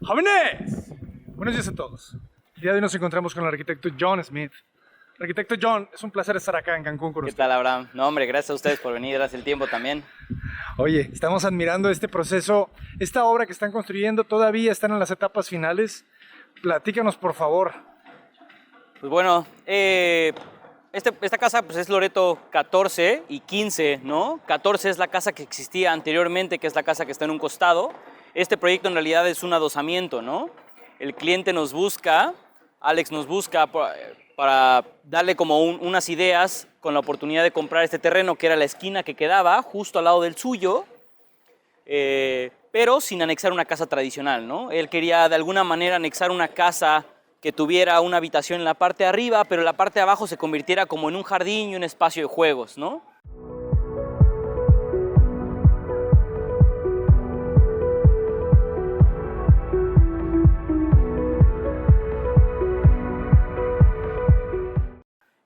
¡Jóvenes! Buenos días a todos. El día de hoy nos encontramos con el arquitecto John Smith. Arquitecto John, es un placer estar acá en Cancún con usted. ¿Qué tal, Abraham? No, hombre, gracias a ustedes por venir, gracias el tiempo también. Oye, estamos admirando este proceso, esta obra que están construyendo, todavía están en las etapas finales. Platícanos, por favor. Pues bueno, esta casa pues es Loreto 14 y 15, ¿no? 14 es la casa que existía anteriormente, que es la casa que está en un costado. Este proyecto en realidad es un adosamiento, ¿no? El cliente nos busca, Alex nos busca para darle como unas ideas con la oportunidad de comprar este terreno, que era la esquina que quedaba justo al lado del suyo, pero sin anexar una casa tradicional, ¿no? Él quería de alguna manera anexar una casa que tuviera una habitación en la parte de arriba, pero la parte de abajo se convirtiera como en un jardín y un espacio de juegos, ¿no?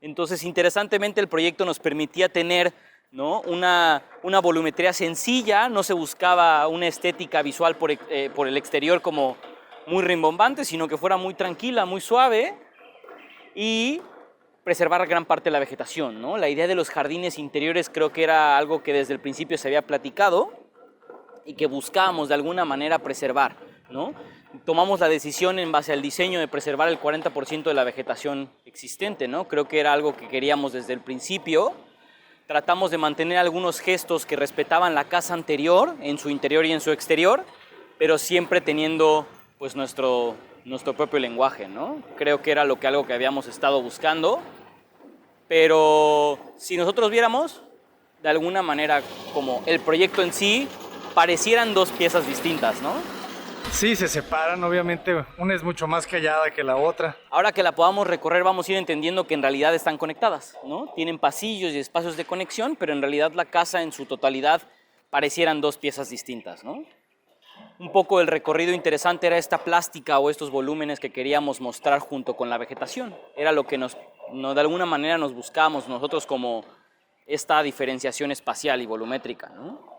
Entonces, interesantemente, el proyecto nos permitía tener, ¿no?, una volumetría sencilla, no se buscaba una estética visual por el exterior como muy rimbombante, sino que fuera muy tranquila, muy suave y preservar gran parte de la vegetación, ¿no? La idea de los jardines interiores creo que era algo que desde el principio se había platicado y que buscábamos de alguna manera preservar, ¿no? Tomamos la decisión en base al diseño de preservar el 40% de la vegetación existente, ¿no? Creo que era algo que queríamos desde el principio. Tratamos de mantener algunos gestos que respetaban la casa anterior, en su interior y en su exterior, pero siempre teniendo pues nuestro propio lenguaje, ¿no? Creo que era algo que habíamos estado buscando, pero si nosotros viéramos, de alguna manera, como el proyecto en sí, parecieran dos piezas distintas, ¿no? Sí, se separan, obviamente, una es mucho más callada que la otra. Ahora que la podamos recorrer, vamos a ir entendiendo que en realidad están conectadas, ¿no? Tienen pasillos y espacios de conexión, pero en realidad la casa en su totalidad parecieran dos piezas distintas, ¿no? Un poco el recorrido interesante era esta plástica o estos volúmenes que queríamos mostrar junto con la vegetación. Era lo que de alguna manera nos buscábamos nosotros como esta diferenciación espacial y volumétrica, ¿no?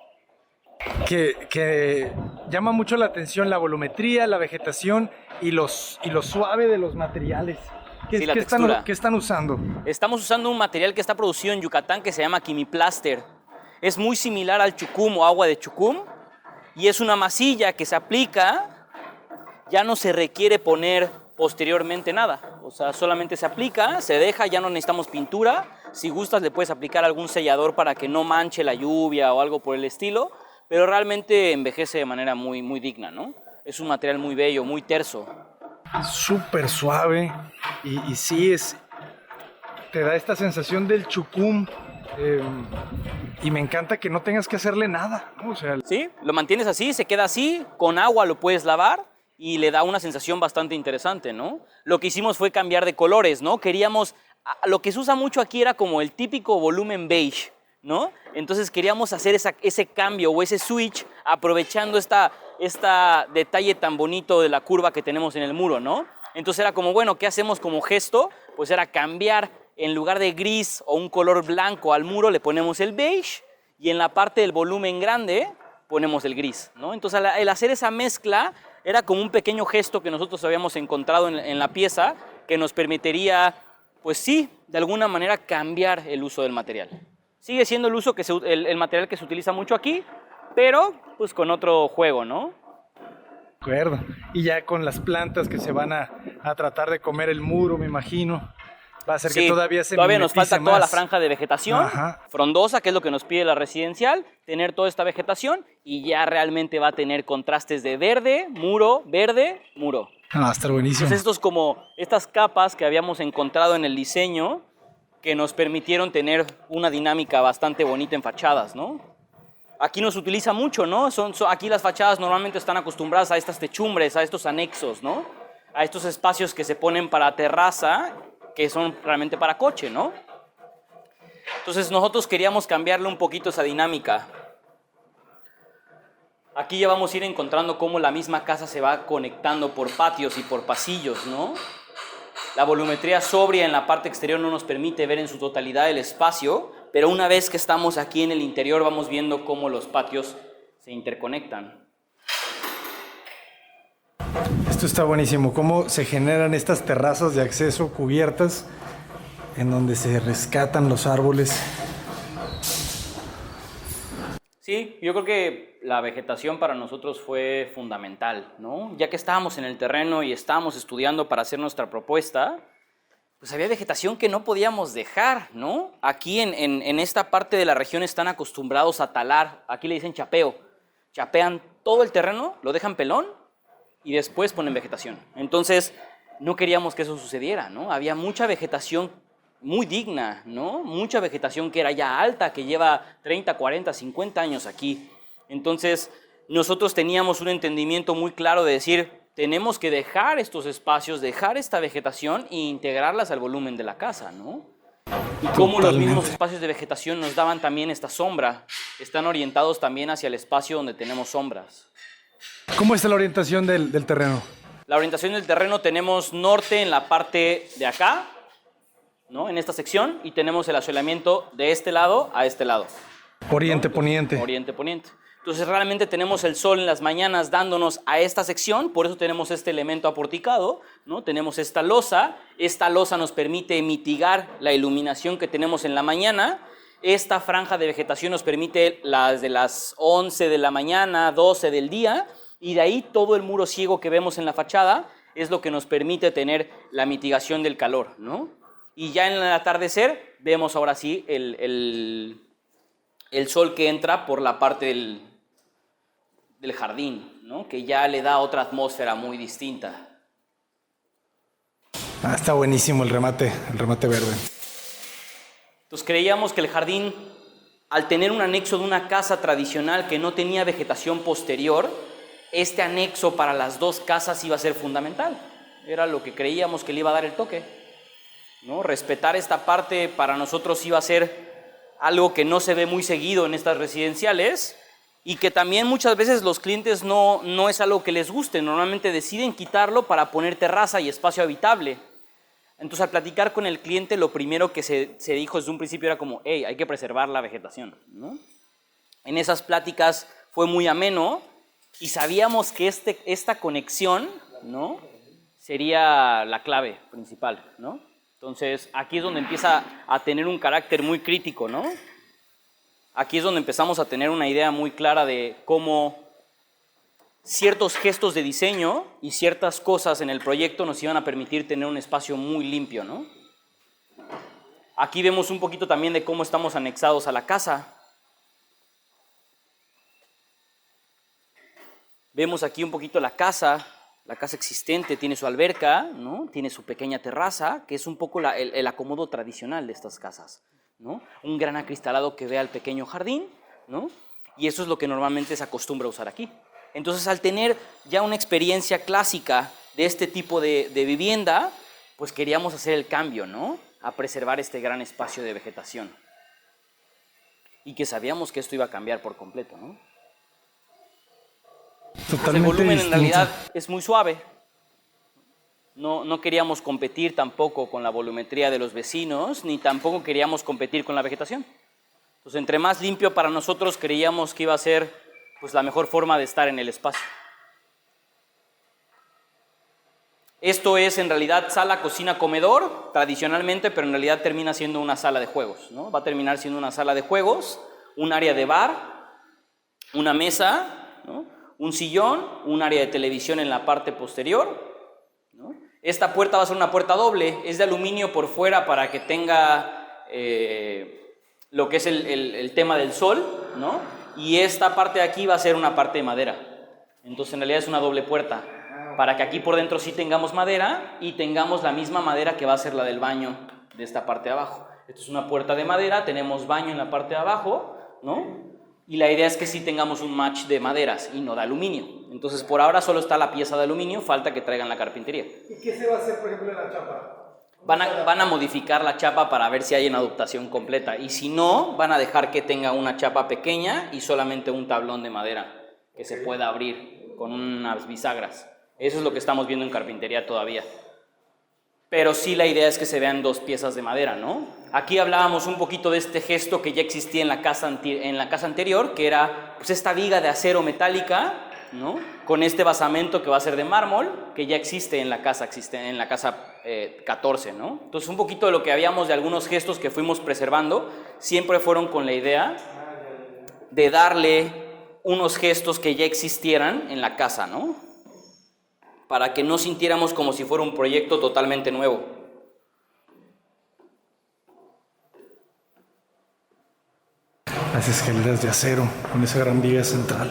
Que llama mucho la atención la volumetría, la vegetación y lo suave de los materiales. Sí, la textura. ¿Qué están usando? Estamos usando un material que está producido en Yucatán que se llama Quimiplaster. Es muy similar al chucum o agua de chucum y es una masilla que se aplica, ya no se requiere poner posteriormente nada. O sea, solamente se aplica, se deja, ya no necesitamos pintura. Si gustas le puedes aplicar algún sellador para que no manche la lluvia o algo por el estilo, pero realmente envejece de manera muy, muy digna, ¿no? Es un material muy bello, muy terso. Súper suave y sí, te da esta sensación del chucum y me encanta que no tengas que hacerle nada, ¿no? O sea, sí, lo mantienes así, se queda así, con agua lo puedes lavar y le da una sensación bastante interesante, ¿no? Lo que hicimos fue cambiar de colores, ¿no? Lo que se usa mucho aquí era como el típico volumen beige, ¿no? Entonces queríamos hacer ese cambio o ese switch aprovechando esta detalle tan bonito de la curva que tenemos en el muro, ¿no? Entonces era como, bueno, ¿qué hacemos como gesto? Pues era cambiar, en lugar de gris o un color blanco al muro, le ponemos el beige y en la parte del volumen grande ponemos el gris, ¿no? Entonces el hacer esa mezcla era como un pequeño gesto que nosotros habíamos encontrado en la pieza que nos permitiría, pues sí, de alguna manera cambiar el uso del material. Sigue siendo el material que se utiliza mucho aquí, pero pues con otro juego, ¿no? De acuerdo. Y ya con las plantas que se van a tratar de comer el muro, me imagino. Va a ser que todavía nos falta más. Toda la franja de vegetación, ajá, frondosa, que es lo que nos pide la residencial, tener toda esta vegetación y ya realmente va a tener contrastes de verde, muro, Ah, va a estar buenísimo. Entonces estas capas que habíamos encontrado en el diseño que nos permitieron tener una dinámica bastante bonita en fachadas, ¿no? Aquí no se utiliza mucho, ¿no? Aquí las fachadas normalmente están acostumbradas a estas techumbres, a estos anexos, ¿no? A estos espacios que se ponen para terraza, que son realmente para coche, ¿no? Entonces nosotros queríamos cambiarle un poquito esa dinámica. Aquí ya vamos a ir encontrando cómo la misma casa se va conectando por patios y por pasillos, ¿no? La volumetría sobria en la parte exterior no nos permite ver en su totalidad el espacio, pero una vez que estamos aquí en el interior vamos viendo cómo los patios se interconectan. Esto está buenísimo. Cómo se generan estas terrazas de acceso cubiertas en donde se rescatan los árboles. Sí, yo creo que la vegetación para nosotros fue fundamental, ¿no? Ya que estábamos en el terreno y estábamos estudiando para hacer nuestra propuesta, pues había vegetación que no podíamos dejar, ¿no? Aquí en esta parte de la región están acostumbrados a talar, aquí le dicen chapeo. Chapean todo el terreno, lo dejan pelón y después ponen vegetación. Entonces, no queríamos que eso sucediera, ¿no? Había mucha vegetación muy digna, ¿no? Mucha vegetación que era ya alta, que lleva 30, 40, 50 años aquí. Entonces, nosotros teníamos un entendimiento muy claro de decir, tenemos que dejar estos espacios, dejar esta vegetación e integrarlas al volumen de la casa, ¿no? Y cómo los mismos espacios de vegetación nos daban también esta sombra, están orientados también hacia el espacio donde tenemos sombras. ¿Cómo está la orientación del terreno? La orientación del terreno tenemos norte en la parte de acá, ¿no? En esta sección, y tenemos el asolamiento de este lado a este lado. Oriente, ¿no? poniente. Oriente, poniente. Entonces realmente tenemos el sol en las mañanas dándonos a esta sección, por eso tenemos este elemento aporticado, ¿no? Tenemos esta losa nos permite mitigar la iluminación que tenemos en la mañana, esta franja de vegetación nos permite desde las 11 de la mañana, 12 del día, y de ahí todo el muro ciego que vemos en la fachada es lo que nos permite tener la mitigación del calor, ¿no? Y ya en el atardecer vemos ahora sí el sol que entra por la parte del jardín, ¿no? Que ya le da otra atmósfera muy distinta. Está buenísimo el remate verde. Entonces creíamos que el jardín, al tener un anexo de una casa tradicional que no tenía vegetación posterior, este anexo para las dos casas iba a ser fundamental. Era lo que creíamos que le iba a dar el toque, ¿no? Respetar esta parte para nosotros iba a ser algo que no se ve muy seguido en estas residenciales y que también muchas veces los clientes no es algo que les guste. Normalmente deciden quitarlo para poner terraza y espacio habitable. Entonces, al platicar con el cliente, lo primero que se dijo desde un principio era como, hey, hay que preservar la vegetación, ¿no? En esas pláticas fue muy ameno y sabíamos que esta conexión, ¿no? Sería la clave principal, ¿no? Entonces, aquí es donde empieza a tener un carácter muy crítico, ¿no? Aquí es donde empezamos a tener una idea muy clara de cómo ciertos gestos de diseño y ciertas cosas en el proyecto nos iban a permitir tener un espacio muy limpio, ¿no? Aquí vemos un poquito también de cómo estamos anexados a la casa. Vemos aquí un poquito la casa existente, tiene su alberca, ¿no? Tiene su pequeña terraza, que es un poco el acomodo tradicional de estas casas, ¿no? Un gran acristalado que vea el pequeño jardín, ¿no? Y eso es lo que normalmente se acostumbra a usar aquí. Entonces, al tener ya una experiencia clásica de este tipo de vivienda, pues queríamos hacer el cambio, ¿no? A preservar este gran espacio de vegetación. Y que sabíamos que esto iba a cambiar por completo, ¿no? Totalmente el volumen distinto. en realidad es muy suave. No queríamos competir tampoco con la volumetría de los vecinos, ni tampoco queríamos competir con la vegetación. Entonces, entre más limpio para nosotros, creíamos que iba a ser pues, la mejor forma de estar en el espacio. Esto es en realidad sala, cocina, comedor, tradicionalmente, pero en realidad termina siendo una sala de juegos, ¿no? Va a terminar siendo una sala de juegos, un área de bar, una mesa, ¿no? Un sillón, un área de televisión en la parte posterior, ¿no? Esta puerta va a ser una puerta doble, es de aluminio por fuera para que tenga lo que es el tema del sol, ¿no? Y esta parte de aquí va a ser una parte de madera. Entonces en realidad es una doble puerta, para que aquí por dentro sí tengamos madera y tengamos la misma madera que va a ser la del baño de esta parte de abajo. Esto es una puerta de madera, tenemos baño en la parte de abajo, ¿no? Y la idea es que sí tengamos un match de maderas y no de aluminio. Entonces, por ahora solo está la pieza de aluminio, falta que traigan la carpintería. ¿Y qué se va a hacer, por ejemplo, en la chapa? Van a modificar la chapa para ver si hay una adaptación completa. Y si no, van a dejar que tenga una chapa pequeña y solamente un tablón de madera que se pueda abrir con unas bisagras. Eso es lo que estamos viendo en carpintería todavía. Pero sí la idea es que se vean dos piezas de madera, ¿no? Aquí hablábamos un poquito de este gesto que ya existía en la casa anterior, que era pues, esta viga de acero metálica ¿no? Con este basamento que va a ser de mármol, que ya existe en la casa, 14, ¿no? Entonces, un poquito de lo que habíamos de algunos gestos que fuimos preservando, siempre fueron con la idea de darle unos gestos que ya existieran en la casa, ¿no? Para que no sintiéramos como si fuera un proyecto totalmente nuevo. Las escaleras de acero con esa gran viga central.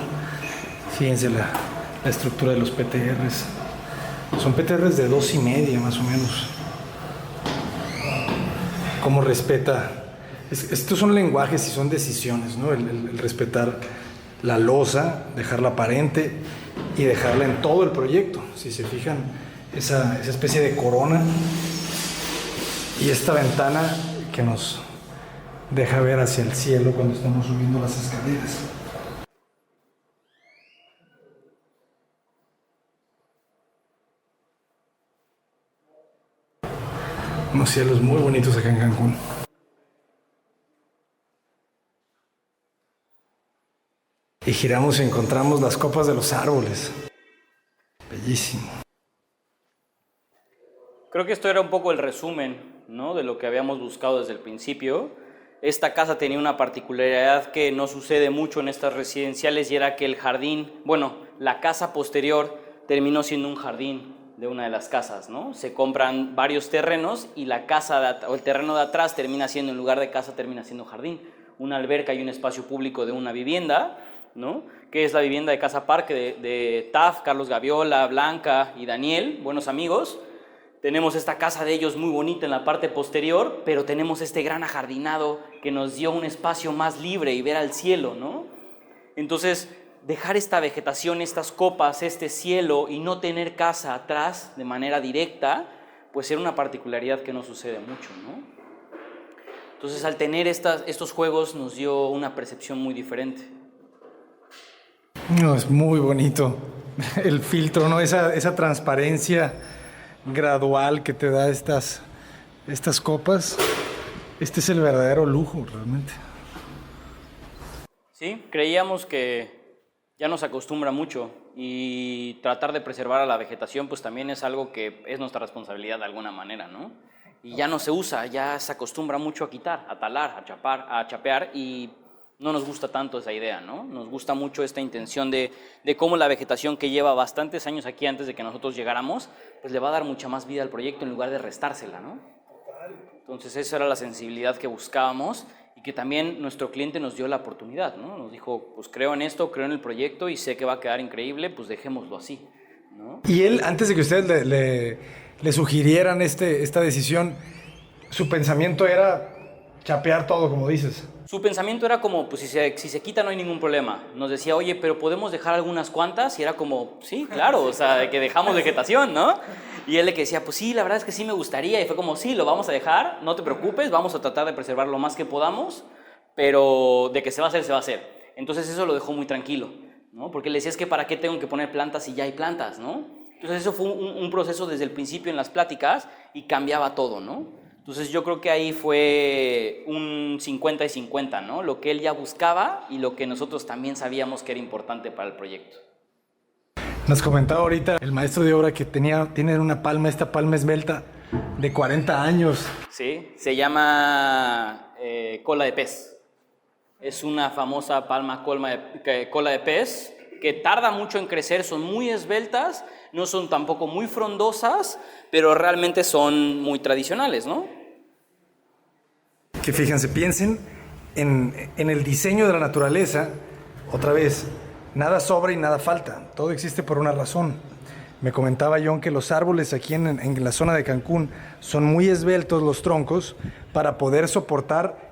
Fíjense la estructura de los PTRs. Son PTRs de 2,5 más o menos. Cómo respeta. Estos son lenguajes y son decisiones, ¿no? El respetar la losa, dejarla aparente y dejarla en todo el proyecto. Si se fijan, esa especie de corona y esta ventana que nos deja ver hacia el cielo cuando estamos subiendo las escaleras. Unos cielos muy bonitos acá en Cancún. Y giramos y encontramos las copas de los árboles. Bellísimo. Creo que esto era un poco el resumen, ¿no?, de lo que habíamos buscado desde el principio. Esta casa tenía una particularidad que no sucede mucho en estas residenciales y era que el jardín, bueno, la casa posterior terminó siendo un jardín de una de las casas, ¿no? Se compran varios terrenos y la casa o el terreno de atrás termina siendo, en lugar de casa, termina siendo jardín. Una alberca y un espacio público de una vivienda, ¿no?, que es la vivienda de Casa Parque de Taf, Carlos Gaviola, Blanca y Daniel, buenos amigos. Tenemos esta casa de ellos muy bonita en la parte posterior, pero tenemos este gran ajardinado que nos dio un espacio más libre y ver al cielo, ¿no? Entonces, dejar esta vegetación, estas copas, este cielo y no tener casa atrás de manera directa, pues era una particularidad que no sucede mucho, ¿no? Entonces, al tener estos juegos nos dio una percepción muy diferente. No, es muy bonito el filtro, ¿no? Esa transparencia gradual que te da estas copas. Este es el verdadero lujo, realmente. Sí, creíamos que ya nos acostumbra mucho y tratar de preservar a la vegetación pues también es algo que es nuestra responsabilidad de alguna manera, ¿no? Y ya no se usa, ya se acostumbra mucho a quitar, a talar, a chapear y no nos gusta tanto esa idea, ¿no? Nos gusta mucho esta intención de cómo la vegetación que lleva bastantes años aquí antes de que nosotros llegáramos, pues le va a dar mucha más vida al proyecto en lugar de restársela, ¿no? Entonces esa era la sensibilidad que buscábamos y que también nuestro cliente nos dio la oportunidad, ¿no? Nos dijo, pues creo en esto, creo en el proyecto y sé que va a quedar increíble, pues dejémoslo así, ¿no? Y él, antes de que ustedes le sugirieran esta decisión, su pensamiento era chapear todo, como dices. Su pensamiento era como, pues si se quita no hay ningún problema. Nos decía, oye, pero ¿podemos dejar algunas cuantas? Y era como, sí, claro, o sea, que dejamos vegetación, ¿no? Y él le decía, pues sí, la verdad es que sí me gustaría. Y fue como, sí, lo vamos a dejar, no te preocupes, vamos a tratar de preservar lo más que podamos, pero de que se va a hacer, se va a hacer. Entonces eso lo dejó muy tranquilo, ¿no? Porque le decía, es que ¿para qué tengo que poner plantas si ya hay plantas, ¿no? Entonces eso fue un proceso desde el principio en las pláticas y cambiaba todo, ¿no? Entonces yo creo que ahí fue un 50 y 50, ¿no? Lo que él ya buscaba y lo que nosotros también sabíamos que era importante para el proyecto. Nos comentaba ahorita el maestro de obra que tiene una palma, esta palma esbelta de 40 años. Sí, se llama cola de pez. Es una famosa palma cola de pez que tarda mucho en crecer, son muy esbeltas, no son tampoco muy frondosas, pero realmente son muy tradicionales, ¿no? Que fíjense, piensen en el diseño de la naturaleza, otra vez, nada sobra y nada falta, todo existe por una razón. Me comentaba John que los árboles aquí en la zona de Cancún son muy esbeltos los troncos para poder soportar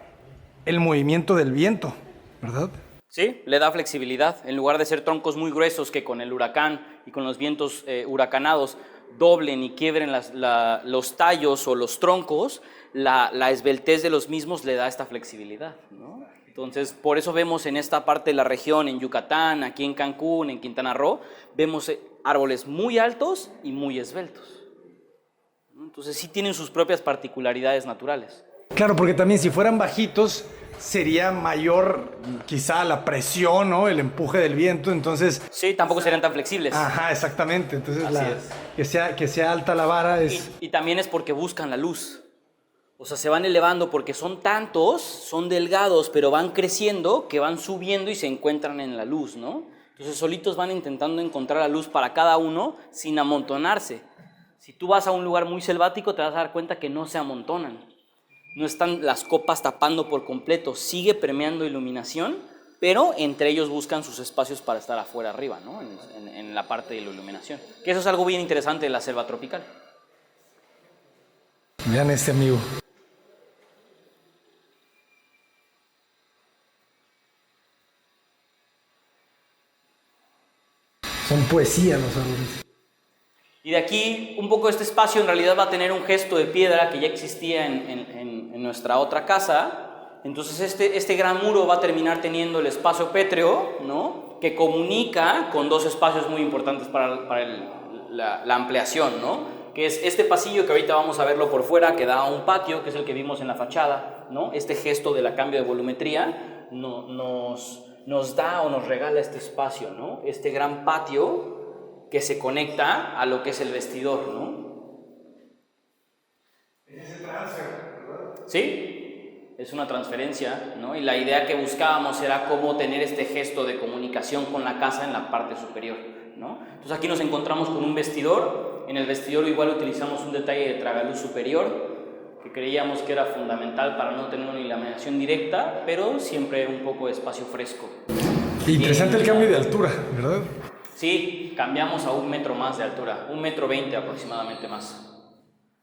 el movimiento del viento, ¿verdad? Sí, le da flexibilidad. En lugar de ser troncos muy gruesos que con el huracán y con los vientos huracanados doblen y quiebren los tallos o los troncos, la esbeltez de los mismos le da esta flexibilidad, ¿no? Entonces, por eso vemos en esta parte de la región, en Yucatán, aquí en Cancún, en Quintana Roo, vemos árboles muy altos y muy esbeltos. Entonces, sí tienen sus propias particularidades naturales. Claro, porque también si fueran bajitos sería mayor quizá la presión, ¿no? El empuje del viento, entonces... Sí, tampoco serían tan flexibles. Ajá, exactamente. Entonces Así es. que sea alta la vara es... Y también es porque buscan la luz. O sea, se van elevando porque son tantos, son delgados, pero van creciendo, que van subiendo y se encuentran en la luz, ¿no? Entonces solitos van intentando encontrar la luz para cada uno sin amontonarse. Si tú vas a un lugar muy selvático te vas a dar cuenta que no se amontonan. No están las copas tapando por completo, sigue permeando iluminación, pero entre ellos buscan sus espacios para estar afuera arriba, ¿no? En la parte de la iluminación. Que eso es algo bien interesante de la selva tropical. Vean este amigo. Son poesía los árboles. Y de aquí, un poco este espacio en realidad va a tener un gesto de piedra que ya existía en nuestra otra casa. Entonces este gran muro va a terminar teniendo el espacio pétreo, ¿no? Que comunica con dos espacios muy importantes para la ampliación, ¿no? Que es este pasillo que ahorita vamos a verlo por fuera, que da a un patio, que es el que vimos en la fachada, ¿no? Este gesto de la cambio de volumetría nos da o nos regala este espacio, ¿no? Este gran patio que se conecta a lo que es el vestidor, ¿no? Es el transfer, ¿verdad? Sí, es una transferencia, ¿no? Y la idea que buscábamos era cómo tener este gesto de comunicación con la casa en la parte superior, ¿no? Entonces aquí nos encontramos con un vestidor. En el vestidor igual utilizamos un detalle de tragaluz superior que creíamos que era fundamental para no tener una iluminación directa, pero siempre un poco de espacio fresco. Interesante el cambio de altura, ¿verdad? Sí, cambiamos a 1 metro más de altura, 1,20 m aproximadamente más.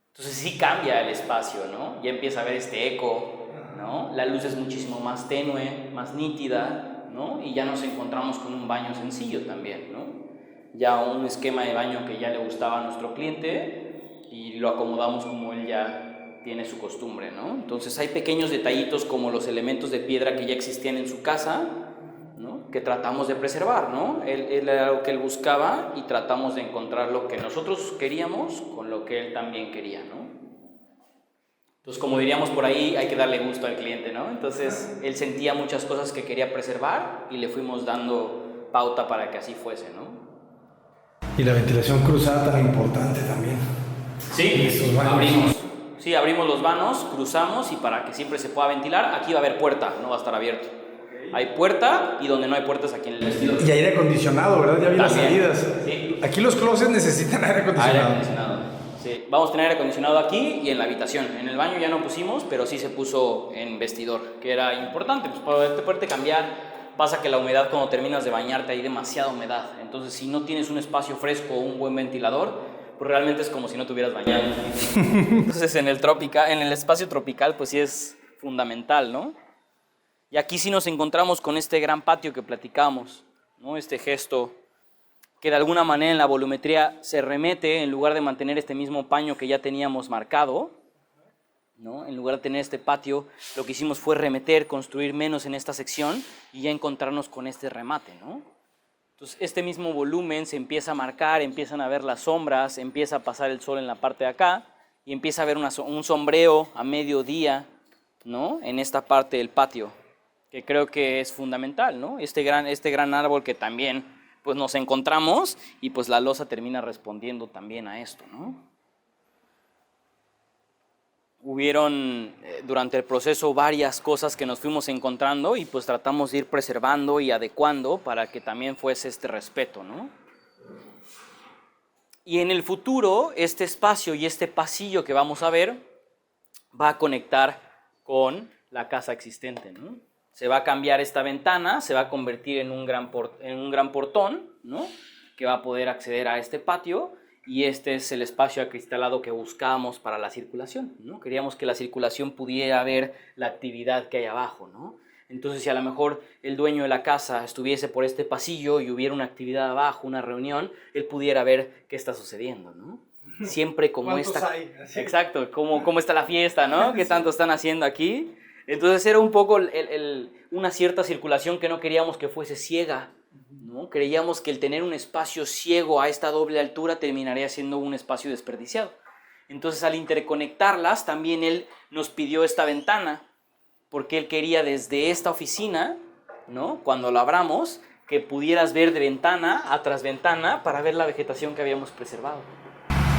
Entonces sí cambia el espacio, ¿no? Ya empieza a haber este eco, ¿no? La luz es muchísimo más tenue, más nítida, ¿no? Y ya nos encontramos con un baño sencillo también, ¿no? Ya un esquema de baño que ya le gustaba a nuestro cliente y lo acomodamos como él ya tiene su costumbre, ¿no? Entonces hay pequeños detallitos como los elementos de piedra que ya existían en su casa, ¿no? Que tratamos de preservar, ¿no? Él era lo que él buscaba y tratamos de encontrar lo que nosotros queríamos con lo que él también quería, ¿no? Entonces, como diríamos por ahí, hay que darle gusto al cliente, ¿no? Entonces, él sentía muchas cosas que quería preservar y le fuimos dando pauta para que así fuese, ¿no? Y la ventilación cruzada tan importante también. Sí, abrimos los vanos, cruzamos y para que siempre se pueda ventilar, aquí va a haber puerta, no va a estar abierto. Hay puerta y donde no hay puertas aquí en el vestidor. Y aire acondicionado, ¿verdad? Ya vi las salidas. Sí. Aquí los closets necesitan aire acondicionado. Aire acondicionado. Sí. Vamos a tener aire acondicionado aquí y en la habitación. En el baño ya no pusimos, pero sí se puso en vestidor, que era importante, pues para poderte cambiar. Pasa que la humedad cuando terminas de bañarte hay demasiada humedad. Entonces, si no tienes un espacio fresco o un buen ventilador, pues realmente es como si no te hubieras bañado. Entonces, en el espacio tropical, pues sí es fundamental, ¿no? Y aquí sí nos encontramos con este gran patio que platicamos, ¿no? Este gesto que de alguna manera en la volumetría se remete, en lugar de mantener este mismo paño que ya teníamos marcado, ¿no? En lugar de tener este patio, lo que hicimos fue remeter, construir menos en esta sección y ya encontrarnos con este remate, ¿no? Entonces este mismo volumen se empieza a marcar, empiezan a ver las sombras, empieza a pasar el sol en la parte de acá y empieza a haber un sombreo a mediodía, ¿no? En esta parte del patio, que creo que es fundamental, ¿no? Este gran árbol que también pues nos encontramos y pues la loza termina respondiendo también a esto, ¿no? Hubieron durante el proceso varias cosas que nos fuimos encontrando y pues tratamos de ir preservando y adecuando para que también fuese este respeto, ¿no? Y en el futuro este espacio y este pasillo que vamos a ver va a conectar con la casa existente, ¿no? Se va a cambiar esta ventana, se va a convertir en un gran portón, ¿no? Que va a poder acceder a este patio y este es el espacio acristalado que buscábamos para la circulación, ¿no? Queríamos que la circulación pudiera ver la actividad que hay abajo, ¿no? Entonces, si a lo mejor el dueño de la casa estuviese por este pasillo y hubiera una actividad abajo, una reunión, él pudiera ver qué está sucediendo, ¿no? Siempre como esta... Exacto, cómo está la fiesta, ¿no? ¿Qué tanto están haciendo aquí? Entonces era un poco una cierta circulación que no queríamos que fuese ciega, ¿no? Creíamos que el tener un espacio ciego a esta doble altura terminaría siendo un espacio desperdiciado. Entonces, al interconectarlas, también él nos pidió esta ventana, porque él quería desde esta oficina, ¿no? Cuando lo abramos, que pudieras ver de ventana a tras ventana para ver la vegetación que habíamos preservado.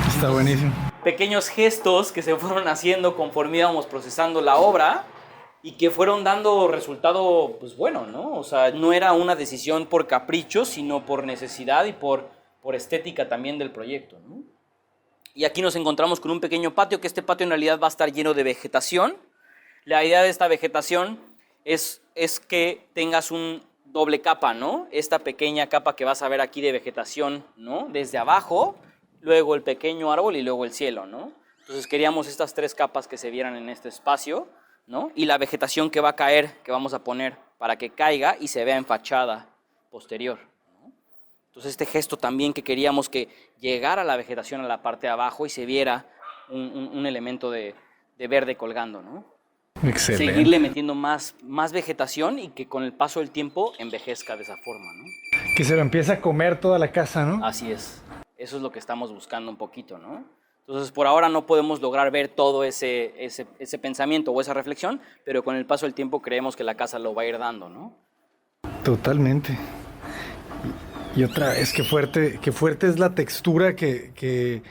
Está buenísimo. Pequeños gestos que se fueron haciendo conforme íbamos procesando la obra y que fueron dando resultado, pues bueno, ¿no? O sea, no era una decisión por capricho, sino por necesidad y por estética también del proyecto, ¿no? Y aquí nos encontramos con un pequeño patio, que este patio en realidad va a estar lleno de vegetación. La idea de esta vegetación es que tengas un doble capa, ¿no? Esta pequeña capa que vas a ver aquí de vegetación, ¿no? Desde abajo, luego el pequeño árbol y luego el cielo, ¿no? Entonces queríamos estas 3 capas que se vieran en este espacio, ¿no? Y la vegetación que va a caer, que vamos a poner para que caiga y se vea en fachada posterior, ¿no? Entonces este gesto también que queríamos que llegara la vegetación a la parte de abajo y se viera un elemento de verde colgando, ¿no? Excelente. Seguirle metiendo más vegetación y que con el paso del tiempo envejezca de esa forma, ¿no? Que se lo empieza a comer toda la casa, ¿no? Así es. Eso es lo que estamos buscando un poquito, ¿no? Entonces, por ahora no podemos lograr ver todo ese pensamiento o esa reflexión, pero con el paso del tiempo creemos que la casa lo va a ir dando, ¿no? Totalmente. Y otra vez, qué fuerte es la textura que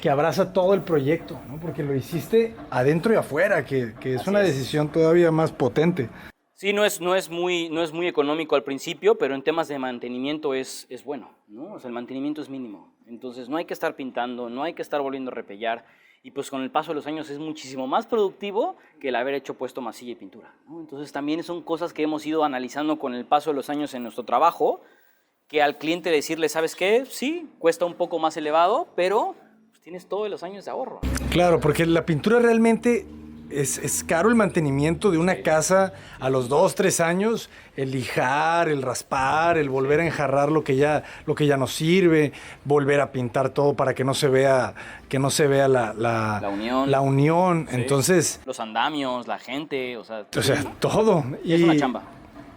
abraza todo el proyecto, ¿no? Porque lo hiciste adentro y afuera, que es una decisión todavía más potente. Sí, no es muy económico al principio, pero en temas de mantenimiento es bueno, ¿no? O sea, el mantenimiento es mínimo. Entonces, no hay que estar pintando, no hay que estar volviendo a repellar. Y pues con el paso de los años es muchísimo más productivo que el haber puesto masilla y pintura, ¿no? Entonces, también son cosas que hemos ido analizando con el paso de los años en nuestro trabajo, que al cliente decirle, ¿sabes qué? Sí, cuesta un poco más elevado, pero pues, tienes todos los años de ahorro. Claro, porque la pintura realmente es caro el mantenimiento de una casa a los 2, 3 años, el lijar, el raspar, el volver a enjarrar lo que ya no sirve, volver a pintar todo para que no se vea la unión. La unión. Sí. Entonces, los andamios, la gente, o sea todo. Es una chamba.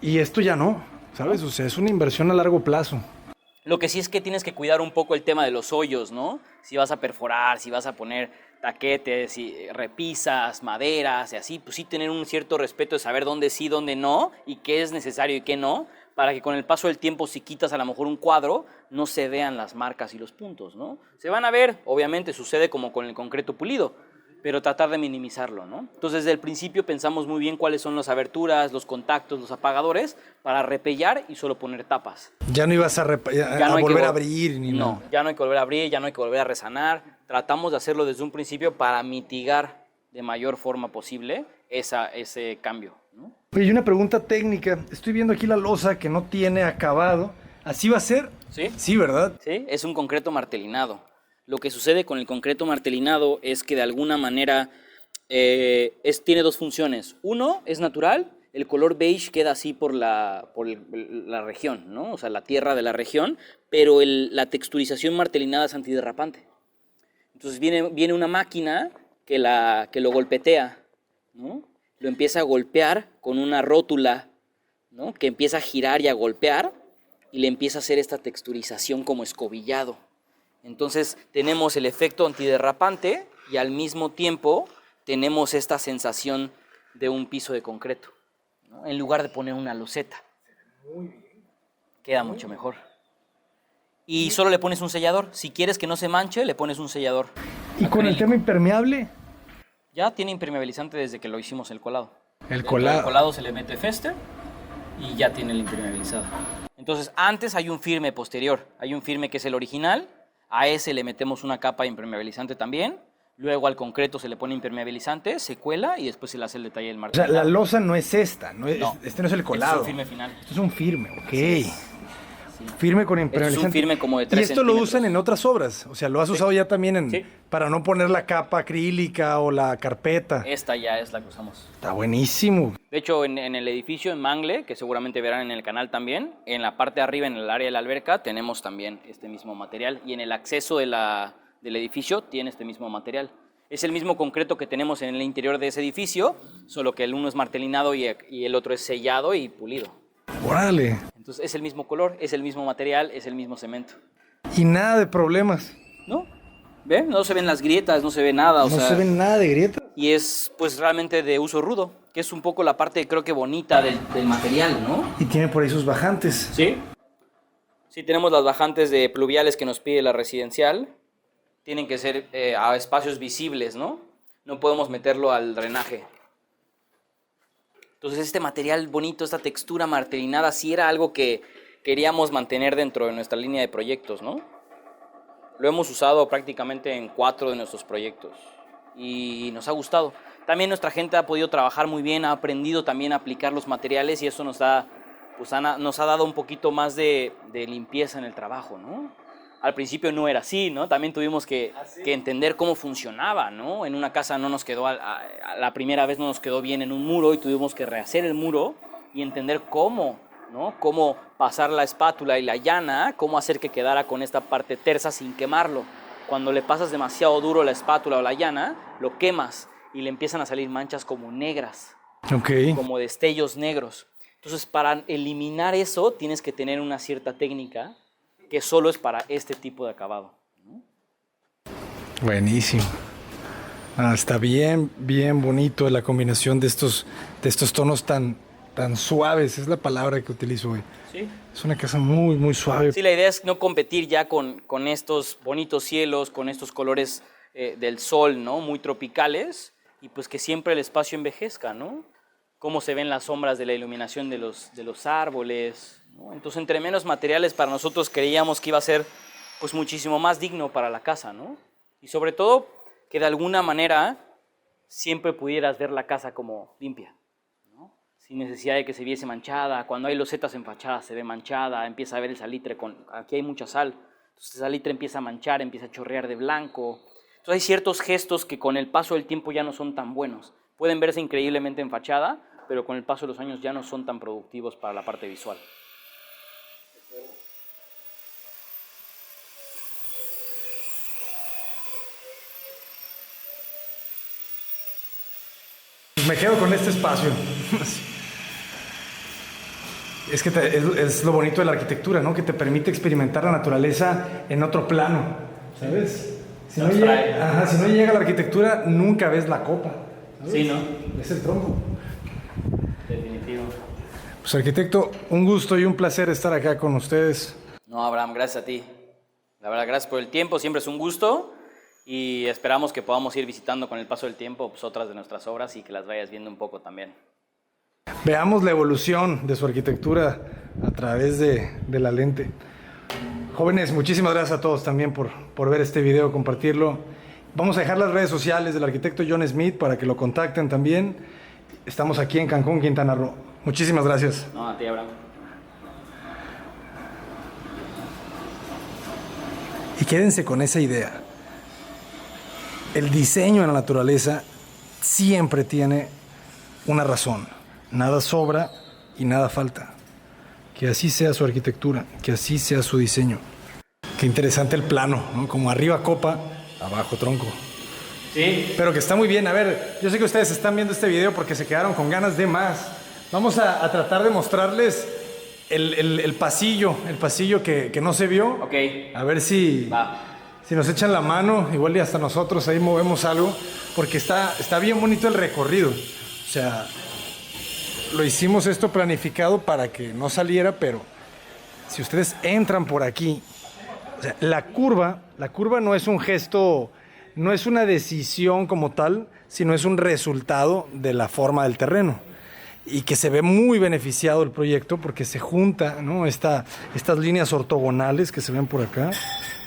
Y esto ya no, ¿sabes? O sea, es una inversión a largo plazo. Lo que sí es que tienes que cuidar un poco el tema de los hoyos, ¿no? Si vas a perforar, si vas a poner taquetes, repisas, maderas y así, pues sí tener un cierto respeto de saber dónde sí, dónde no, y qué es necesario y qué no, para que con el paso del tiempo, si quitas a lo mejor un cuadro, no se vean las marcas y los puntos, ¿no? Se van a ver, obviamente sucede como con el concreto pulido, pero tratar de minimizarlo, ¿no? Entonces, desde el principio pensamos muy bien cuáles son las aberturas, los contactos, los apagadores, para repellar y solo poner tapas. Ya no ibas a volver a abrir ni nada. No, ya no hay que volver a abrir, ya no hay que volver a resanar. Tratamos de hacerlo desde un principio para mitigar de mayor forma posible ese cambio, ¿no? Oye, y una pregunta técnica. Estoy viendo aquí la losa que no tiene acabado. ¿Así va a ser? Sí. Sí, ¿verdad? Sí, es un concreto martelinado. Lo que sucede con el concreto martelinado es que de alguna manera tiene 2 funciones. Uno, es natural, el color beige queda así por la región, ¿no? O sea, la tierra de la región, pero la texturización martelinada es antiderrapante. Entonces viene una máquina que lo golpetea, ¿no? Lo empieza a golpear con una rótula, ¿no? Que empieza a girar y a golpear y le empieza a hacer esta texturización como escobillado. Entonces tenemos el efecto antiderrapante y al mismo tiempo tenemos esta sensación de un piso de concreto, ¿no? En lugar de poner una loseta. Muy bien. Queda mucho mejor. Y solo le pones un sellador. Si quieres que no se manche, le pones un sellador. ¿Y con el tema impermeable? Ya tiene impermeabilizante desde que lo hicimos el colado. El colado Se le mete Fester y ya tiene el impermeabilizado. Entonces antes hay un firme posterior. Hay un firme que es el original. A ese le metemos una capa impermeabilizante también. Luego al concreto se le pone impermeabilizante, se cuela y después se le hace el detalle del marco. O sea, la losa no es esta, este no es el colado. Este es un firme final. Esto es un firme, ok. Sí. Firme con impermeabilizante. Es un firme como de 3 ¿Y esto lo centímetros. usan en otras obras? O sea, ¿lo has usado ya también para no poner la capa acrílica o la carpeta? Esta ya es la que usamos. Está buenísimo. De hecho, en el edificio en Mangle, que seguramente verán en el canal también, en la parte de arriba, en el área de la alberca, tenemos también este mismo material. Y en el acceso del edificio tiene este mismo material. Es el mismo concreto que tenemos en el interior de ese edificio, solo que el uno es martelinado y el otro es sellado y pulido. ¡Órale! Entonces es el mismo color, es el mismo material, es el mismo cemento. Y nada de problemas. ¿No? ¿Ve? No se ven las grietas, no se ve nada. No se ve nada de grieta. Y es pues realmente de uso rudo, que es un poco la parte creo que bonita del material, ¿no? Y tiene por ahí sus bajantes. Sí. Sí, tenemos las bajantes de pluviales que nos pide la residencial. Tienen que ser a espacios visibles, ¿no? No podemos meterlo al drenaje. Entonces este material bonito, esta textura martelinada, sí era algo que queríamos mantener dentro de nuestra línea de proyectos, ¿no? Lo hemos usado prácticamente en 4 de nuestros proyectos y nos ha gustado. También nuestra gente ha podido trabajar muy bien, ha aprendido también a aplicar los materiales y eso nos ha dado un poquito más de limpieza en el trabajo, ¿no? Al principio no era así, ¿no? También tuvimos que entender cómo funcionaba, ¿no? En una casa no nos quedó, la primera vez no nos quedó bien en un muro y tuvimos que rehacer el muro y entender cómo, ¿no? Cómo pasar la espátula y la llana, cómo hacer que quedara con esta parte tersa sin quemarlo. Cuando le pasas demasiado duro la espátula o la llana, lo quemas y le empiezan a salir manchas como negras, como destellos negros. Entonces, para eliminar eso, tienes que tener una cierta técnica que solo es para este tipo de acabado, ¿no? Buenísimo. Está bien, bien bonito la combinación de estos tonos tan suaves, es la palabra que utilizo hoy. Sí. Es una casa muy, muy suave. Sí, la idea es no competir ya con estos bonitos cielos, con estos colores del sol, ¿no? Muy tropicales, y pues que siempre el espacio envejezca, ¿no? Cómo se ven las sombras de la iluminación de los árboles, ¿no? Entonces, entre menos materiales, para nosotros creíamos que iba a ser pues muchísimo más digno para la casa, ¿no? Y sobre todo, que de alguna manera siempre pudieras ver la casa como limpia, ¿no? Sin necesidad de que se viese manchada. Cuando hay losetas en fachada se ve manchada, empieza a ver el salitre, aquí hay mucha sal, entonces el salitre empieza a manchar, empieza a chorrear de blanco. Entonces hay ciertos gestos que con el paso del tiempo ya no son tan buenos. Pueden verse increíblemente en fachada, pero con el paso de los años ya no son tan productivos para la parte visual. Me quedo con este espacio. Es que es lo bonito de la arquitectura, ¿no? Que te permite experimentar la naturaleza en otro plano, ¿sabes? Si no llega la arquitectura, nunca ves la copa, ¿sabes? Sí, ¿no? Es el tronco. Definitivo. Pues arquitecto, un gusto y un placer estar acá con ustedes. No, Abraham, gracias a ti. La verdad, gracias por el tiempo, siempre es un gusto y esperamos que podamos ir visitando con el paso del tiempo pues, otras de nuestras obras y que las vayas viendo un poco también. Veamos la evolución de su arquitectura a través de la lente. Jóvenes, muchísimas gracias a todos también por ver este video, compartirlo. Vamos a dejar las redes sociales del arquitecto John Smith para que lo contacten también. Estamos aquí en Cancún, Quintana Roo. Muchísimas gracias. No, a ti, Abraham. Y quédense con esa idea. El diseño en la naturaleza siempre tiene una razón. Nada sobra y nada falta. Que así sea su arquitectura, que así sea su diseño. Qué interesante el plano, ¿no? Como arriba copa, abajo tronco. Sí. Pero que está muy bien. A ver, yo sé que ustedes están viendo este video porque se quedaron con ganas de más. Vamos a tratar de mostrarles el pasillo que no se vio. Ok. A ver si nos echan la mano, igual y hasta nosotros ahí movemos algo, porque está bien bonito el recorrido. O sea, lo hicimos esto planificado para que no saliera, pero si ustedes entran por aquí, o sea, la curva no es un gesto, no es una decisión como tal, sino es un resultado de la forma del terreno. Y que se ve muy beneficiado el proyecto porque se junta, ¿no? Estas líneas ortogonales que se ven por acá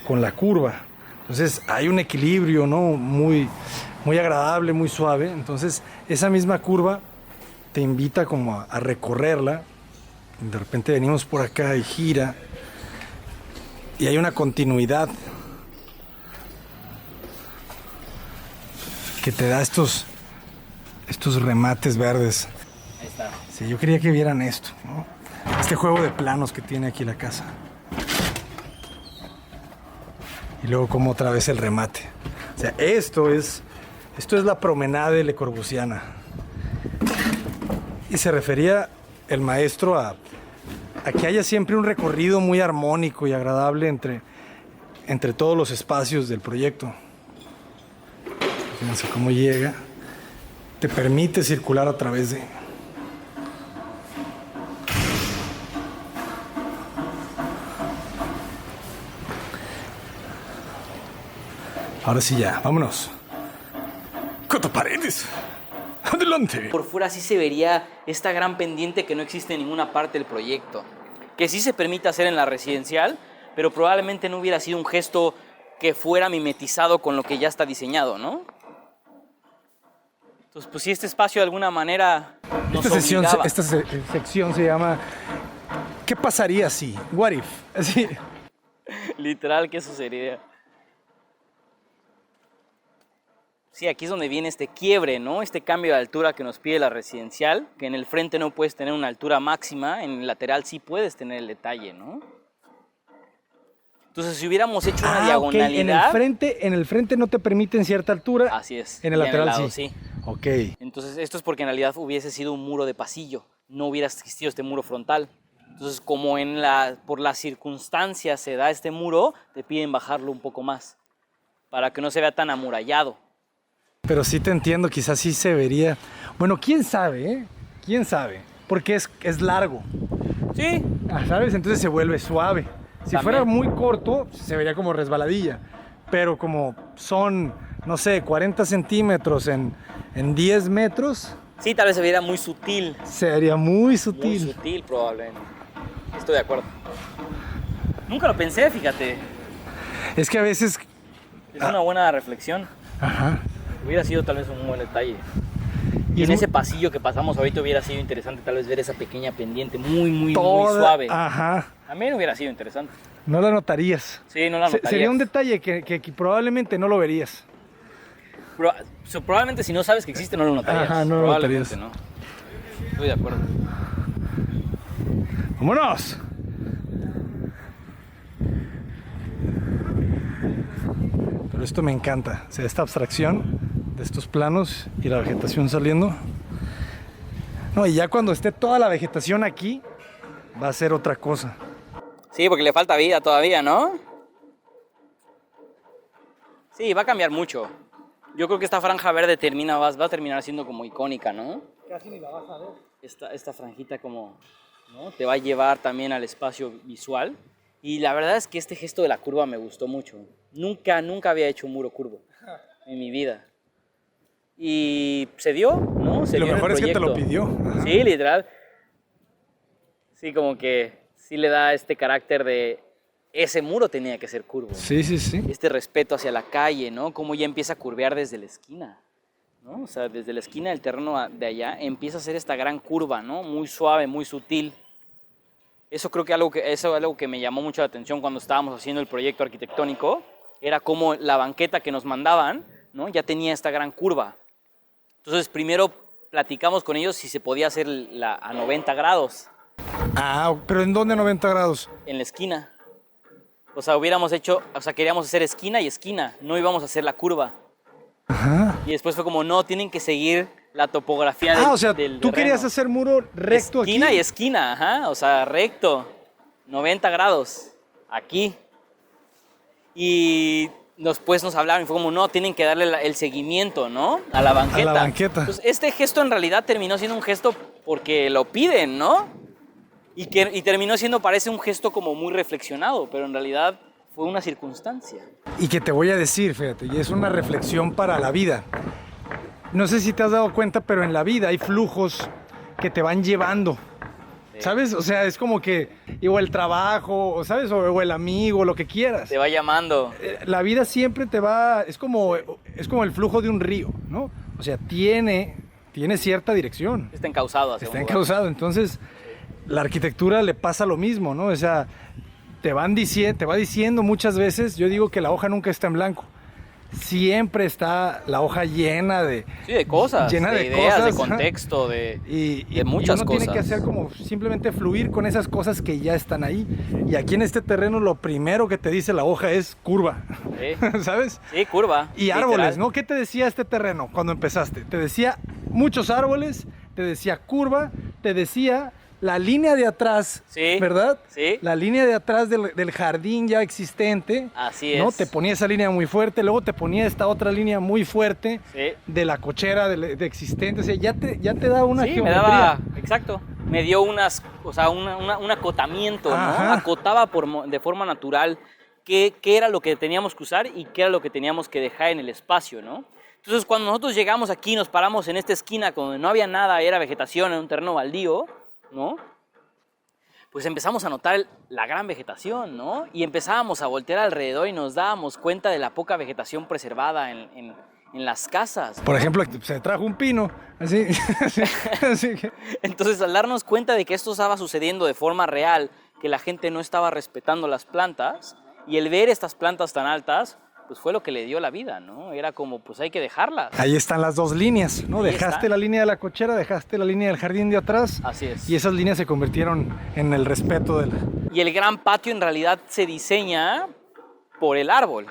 con la curva. Entonces hay un equilibrio, ¿no? Muy, muy agradable, muy suave. Entonces esa misma curva te invita como a recorrerla. De repente venimos por acá y gira. Y hay una continuidad que te da estos remates verdes. Ahí está. Sí, yo quería que vieran esto, ¿no? Este juego de planos que tiene aquí la casa. Y luego como otra vez el remate. O sea, esto es la promenade Le Corbusiana. Y se refería el maestro a que haya siempre un recorrido muy armónico y agradable entre todos los espacios del proyecto. Fíjense cómo llega. Te permite circular a través de... Ahora sí ya, vámonos. ¡Cota Paredes! ¡Adelante! Por fuera sí se vería esta gran pendiente que no existe en ninguna parte del proyecto. Que sí se permite hacer en la residencial, pero probablemente no hubiera sido un gesto que fuera mimetizado con lo que ya está diseñado, ¿no? Entonces, pues sí, este espacio de alguna manera nos obligaba. Esta sección se llama ¿qué pasaría si? What if? Así. Literal, ¿qué sucedería? Sí, aquí es donde viene este quiebre, ¿no? Este cambio de altura que nos pide la residencial, que en el frente no puedes tener una altura máxima, en el lateral sí puedes tener el detalle, ¿no? Entonces, si hubiéramos hecho una diagonalidad... Okay. En el frente no te permiten cierta altura. Así es. En el lateral lado, sí. sí. Ok. Entonces, esto es porque en realidad hubiese sido un muro de pasillo, no hubiera existido este muro frontal. Entonces, como por las circunstancias se da este muro, te piden bajarlo un poco más, para que no se vea tan amurallado. Pero sí te entiendo, quizás sí se vería... Bueno, quién sabe, ¿eh? ¿Quién sabe? Porque es largo. Sí. ¿Sabes? Entonces se vuelve suave. Si También. fuera muy corto, se vería como resbaladilla. Pero como son, no sé, 40 centímetros en 10 metros... Sí, tal vez se viera muy sutil. Se vería muy sutil. Muy sutil, probablemente. Estoy de acuerdo. Nunca lo pensé, fíjate. Es que a veces... Es una buena reflexión. Ajá. Hubiera sido tal vez un buen detalle. Y en ese pasillo que pasamos ahorita hubiera sido interesante tal vez ver esa pequeña pendiente muy suave. Ajá. También hubiera sido interesante. No la notarías. Sí, no la notarías. Sería un detalle que probablemente no lo verías. Probablemente si no sabes que existe no lo notarías. Ajá, no lo probablemente notarías. No. Estoy de acuerdo. ¡Vámonos! Pero esto me encanta. O sea, esta abstracción de estos planos y la vegetación saliendo. No, y ya cuando esté toda la vegetación aquí, va a ser otra cosa. Sí, porque le falta vida todavía, ¿no? Sí, va a cambiar mucho. Yo creo que esta franja verde va a terminar siendo como icónica, ¿no? Casi ni la vas a ver. Esta franjita como, ¿no? Te va a llevar también al espacio visual. Y la verdad es que este gesto de la curva me gustó mucho. Nunca había hecho un muro curvo en mi vida. Y se dio, ¿no? Se Lo dio mejor es que te lo proyecto. pidió. Ajá. Sí, literal. Sí, como que sí le da este carácter de ese muro tenía que ser curvo. Sí, sí, sí. Este respeto hacia la calle, ¿no? Cómo ya empieza a curvear desde la esquina, ¿no? O sea, desde la esquina del terreno de allá empieza a hacer esta gran curva, ¿no? Muy suave, muy sutil. Eso creo que es algo que me llamó mucho la atención cuando estábamos haciendo el proyecto arquitectónico. Era como la banqueta que nos mandaban, ¿no? Ya tenía esta gran curva. Entonces, primero platicamos con ellos si se podía hacer a 90 grados. Ah, pero ¿en dónde 90 grados? En la esquina. O sea, queríamos hacer esquina y esquina, no íbamos a hacer la curva. Ajá. Y después fue como, no, tienen que seguir la topografía del o sea, del tú terreno. querías hacer muro recto aquí. Esquina y esquina, ajá, o sea, recto, 90 grados, aquí. Y después nos hablaron y fue como, no, tienen que darle el seguimiento, ¿no? A la banqueta. A la banqueta. Entonces, este gesto en realidad terminó siendo un gesto porque lo piden, ¿no? Y terminó siendo, parece un gesto como muy reflexionado, pero en realidad fue una circunstancia. Y que te voy a decir, fíjate, y es una reflexión para la vida. No sé si te has dado cuenta, pero en la vida hay flujos que te van llevando. Sí. ¿Sabes? O sea, es como que, o el trabajo, ¿sabes? O el amigo, lo que quieras. Te va llamando. La vida siempre te va, es como el flujo de un río, ¿no? O sea, tiene cierta dirección. Está encauzado hacia Está un lugar. encauzado, entonces la arquitectura le pasa lo mismo, ¿no? O sea, te va diciendo muchas veces, yo digo que la hoja nunca está en blanco. Siempre está la hoja llena de... Sí, de cosas, llena de de ideas, cosas, de contexto, de y muchas uno cosas. Tiene que hacer como simplemente fluir con esas cosas que ya están ahí. Y aquí en este terreno lo primero que te dice la hoja es curva, Sí. ¿sabes? Sí, curva. Y literal. árboles, ¿no? ¿Qué te decía este terreno cuando empezaste? Te decía muchos árboles, te decía curva, te decía la línea de atrás, Sí, ¿verdad? sí. La línea de atrás del jardín ya existente. Así ¿no? es. Te ponía esa línea muy fuerte, luego te ponía esta otra línea muy fuerte Sí. de la cochera de existente. O sea, ya te da una Sí, me geometría. daba, exacto, me dio un acotamiento, ¿no? Ajá. Acotaba de forma natural qué era lo que teníamos que usar y qué era lo que teníamos que dejar en el espacio, ¿no? Entonces, cuando nosotros llegamos aquí, nos paramos en esta esquina donde no había nada, era vegetación en un terreno baldío, ¿no? Pues empezamos a notar la gran vegetación, ¿no? Y empezábamos a voltear alrededor y nos dábamos cuenta de la poca vegetación preservada en las casas. Por ejemplo, se trajo un pino, así, así que... Entonces, al darnos cuenta de que esto estaba sucediendo de forma real, que la gente no estaba respetando las plantas, y el ver estas plantas tan altas, pues fue lo que le dio la vida, ¿no? Era como, pues hay que dejarlas. Ahí están las dos líneas, ¿no? Ahí Dejaste están. la línea de la cochera, dejaste la línea del jardín de atrás. Así es. Y esas líneas se convirtieron en el respeto del... Y el gran patio en realidad se diseña por el árbol.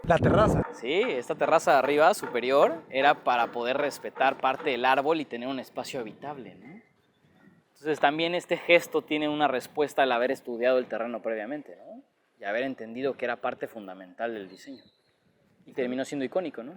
La terraza. Sí, esta terraza de arriba, superior, era para poder respetar parte del árbol y tener un espacio habitable, ¿no? Entonces también este gesto tiene una respuesta al haber estudiado el terreno previamente, ¿no? Y haber entendido que era parte fundamental del diseño. Y terminó siendo icónico, ¿no?